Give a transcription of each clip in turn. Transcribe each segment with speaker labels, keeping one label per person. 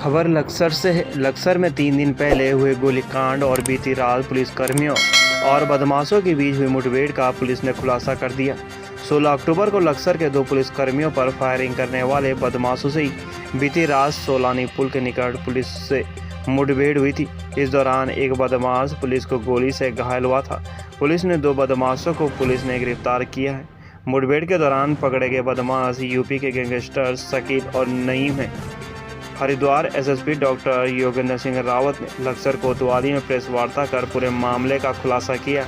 Speaker 1: खबर लक्सर से है। लक्सर में 3 दिन पहले हुए गोलीकांड और बीती रात पुलिसकर्मियों और बदमाशों के बीच हुई मुठभेड़ का पुलिस ने खुलासा कर दिया। 16 अक्टूबर को लक्सर के 2 पुलिसकर्मियों पर फायरिंग करने वाले बदमाशों से ही बीती रात सोलानी पुल के निकट पुलिस से मुठभेड़ हुई थी। इस दौरान एक बदमाश पुलिस को गोली से घायल हुआ था। पुलिस ने 2 बदमाशों को पुलिस ने गिरफ्तार किया है। मुठभेड़ के दौरान पकड़े गए बदमाश यूपी के गैंगस्टर शकील और नईम हैं। हरिद्वार एसएसपी डॉक्टर योगेंद्र सिंह रावत ने लक्सर कोतवाली में प्रेस वार्ता कर पूरे मामले का खुलासा किया।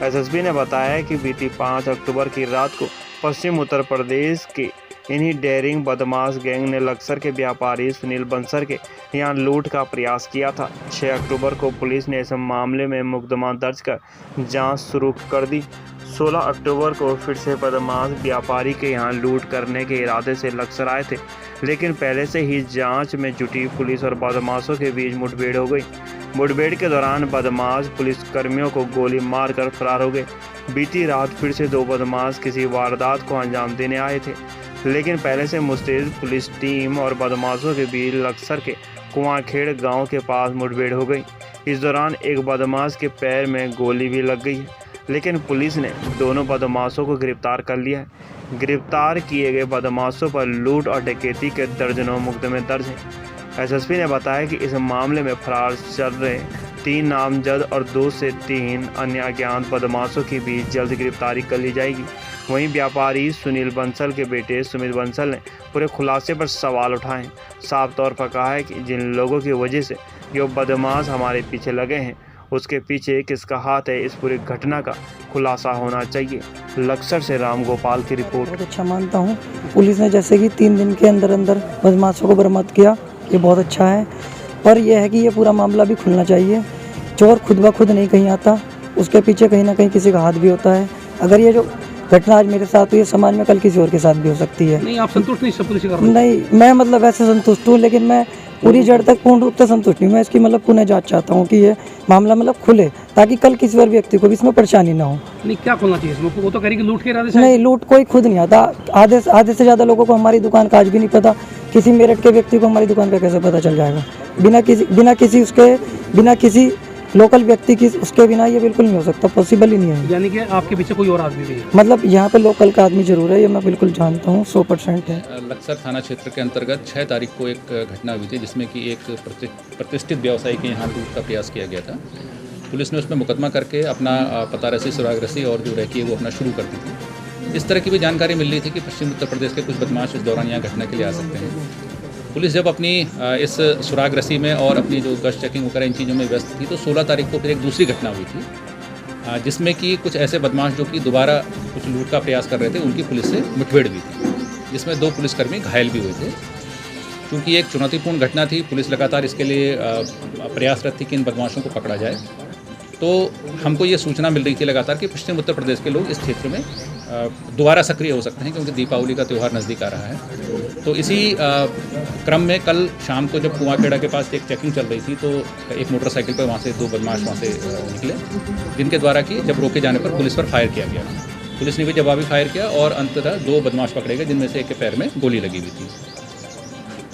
Speaker 1: एसएसपी ने बताया कि बीती 5 अक्टूबर की रात को पश्चिम उत्तर प्रदेश के इन्हीं डेयरिंग बदमाश गैंग ने लक्सर के व्यापारी सुनील बंसल के यहाँ लूट का प्रयास किया था। 6 अक्टूबर को पुलिस ने इस मामले में मुकदमा दर्ज कर जांच शुरू कर दी। 16 अक्टूबर को फिर से बदमाश व्यापारी के यहाँ लूट करने के इरादे से लक्सर आए थे, लेकिन पहले से ही जांच में जुटी पुलिस और बदमाशों के बीच मुठभेड़ हो गई। मुठभेड़ के दौरान बदमाश पुलिसकर्मियों को गोली मारकर फरार हो गए। बीती रात फिर से 2 बदमाश किसी वारदात को अंजाम देने आए थे, लेकिन पहले से मुस्तैद पुलिस टीम और बदमाशों के बीच लक्सर के कुआंखेड़ गांव के पास मुठभेड़ हो गई। इस दौरान एक बदमाश के पैर में गोली भी लग गई है, लेकिन पुलिस ने दोनों बदमाशों को गिरफ्तार कर लिया है। गिरफ्तार किए गए बदमाशों पर लूट और डकैती के दर्जनों मुकदमे दर्ज हैं। एसएसपी ने बताया कि इस मामले में फरार चल रहे 3 नामजद और 2 से 3 अन्य अज्ञात बदमाशों की भी जल्द गिरफ्तारी कर ली जाएगी। वहीं व्यापारी सुनील बंसल के बेटे सुमित बंसल ने पूरे खुलासे पर सवाल उठाए। साफ तौर पर कहा है कि जिन लोगों की वजह से ये बदमाश हमारे पीछे लगे हैं, उसके पीछे किसका हाथ है, इस पूरी घटना का खुलासा होना चाहिए। लक्सर से राम गोपाल की रिपोर्ट।
Speaker 2: बहुत अच्छा मानता हूँ पुलिस ने जैसे कि 3 दिन के अंदर अंदर बदमाशों को बरामद किया, ये बहुत अच्छा है। पर यह है कि ये पूरा मामला भी खुलना चाहिए। चोर खुद ब खुद नहीं कहीं आता, उसके पीछे कहीं ना कहीं किसी का हाथ भी होता है। अगर ये जो घटना आज मेरे साथ हुई है, समाज में कल किसी और के साथ भी हो सकती है।
Speaker 3: नहीं, आप संतुष्ट नहीं पुलिस का?
Speaker 2: नहीं, मैं मतलब वैसे संतुष्ट हूँ, लेकिन मैं पूरी जड़ तक पूर्ण रूप से संतुष्ट नहीं। मैं इसकी मतलब पुनः जांच चाहता हूँ कि ये मामला मतलब खुले, ताकि कल किसी और व्यक्ति को भी इसमें परेशानी ना हो।
Speaker 3: नहीं, क्या खोलना चाहिए इसमें? वो तो कह रही कि लूट के इरादे से?
Speaker 2: नहीं, लूट कोई खुद नहीं आता। आधे से ज़्यादा लोगों को हमारी दुकान का आज भी नहीं पता। किसी मेरठ के व्यक्ति को हमारी दुकान का कैसे पता चल जाएगा? बिना किसी लोकल व्यक्ति की उसके बिना ये बिल्कुल नहीं हो सकता, पॉसिबल ही नहीं है।
Speaker 3: यानी कि आपके पीछे कोई और आदमी भी है?
Speaker 2: मतलब यहाँ पे लोकल का आदमी जरूर है, ये मैं बिल्कुल जानता हूँ, 100% है।
Speaker 4: लक्सर थाना क्षेत्र के अंतर्गत 6 तारीख को एक घटना हुई थी, जिसमें कि एक प्रतिष्ठित व्यवसायी के यहाँ लूट का प्रयास किया गया था। पुलिस ने उसमें मुकदमा करके अपना पता रसी, सुराग रसी और जो रैकी है वो अपना शुरू कर दी थी। इस तरह की भी जानकारी मिल रही थी कि पश्चिम उत्तर प्रदेश के कुछ बदमाश इस दौरान यहाँ घटना के लिए आ सकते हैं। पुलिस जब अपनी इस सुराग रसी में और अपनी जो गश्त चेकिंग वगैरह इन चीज़ों में व्यस्त थी, तो 16 तारीख को फिर एक दूसरी घटना हुई थी, जिसमें कि कुछ ऐसे बदमाश जो कि दोबारा कुछ लूट का प्रयास कर रहे थे, उनकी पुलिस से मुठभेड़ हुई थी, जिसमें 2 पुलिसकर्मी घायल भी हुए थे। क्योंकि एक चुनौतीपूर्ण घटना थी, पुलिस लगातार इसके लिए प्रयासरत थी कि इन बदमाशों को पकड़ा जाए। तो हमको ये सूचना मिल रही थी लगातार कि पश्चिम उत्तर प्रदेश के लोग इस क्षेत्र में दोबारा सक्रिय हो सकते हैं, क्योंकि दीपावली का त्यौहार नज़दीक आ रहा है। तो इसी क्रम में कल शाम को जब कुआंखेड़ा के पास एक चेकिंग चल रही थी, तो एक मोटरसाइकिल पर वहाँ से 2 बदमाश वहाँ से निकले, जिनके द्वारा कि जब रोके जाने पर पुलिस पर फायर किया गया। पुलिस ने भी जवाबी फायर किया और अंततः 2 बदमाश पकड़े गए, जिनमें से एक के पैर में गोली लगी हुई थी।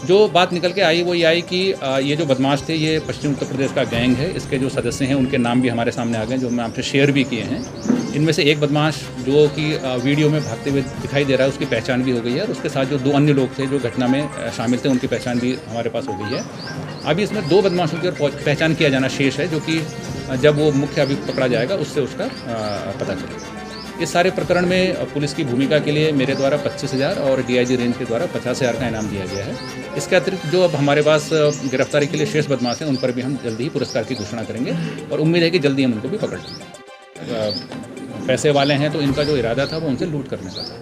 Speaker 4: जो बात निकल के आई वो ये आई कि ये जो बदमाश थे, ये पश्चिम उत्तर प्रदेश का गैंग है। इसके जो सदस्य हैं उनके नाम भी हमारे सामने आ गए, जो मैं आपसे शेयर भी किए हैं। इनमें से एक बदमाश जो कि वीडियो में भागते हुए दिखाई दे रहा है, उसकी पहचान भी हो गई है, और उसके साथ जो 2 अन्य लोग थे जो घटना में शामिल थे, उनकी पहचान भी हमारे पास हो गई है। अभी इसमें 2 बदमाशों की पहचान किया जाना शेष है, जो कि जब वो मुख्य अभियुक्त पकड़ा जाएगा उससे उसका पता चलेगा। इस सारे प्रकरण में पुलिस की भूमिका के लिए मेरे द्वारा 25,000 और डीआईजी रेंज के द्वारा 50,000 का इनाम दिया गया है। इसके अतिरिक्त जो अब हमारे पास गिरफ्तारी के लिए शेष बदमाश हैं, उन पर भी हम जल्दी ही पुरस्कार की घोषणा करेंगे, और उम्मीद है कि जल्दी हम उनको भी पकड़ लेंगे। पैसे वाले हैं, तो इनका जो इरादा था वो उनसे लूट करने का था।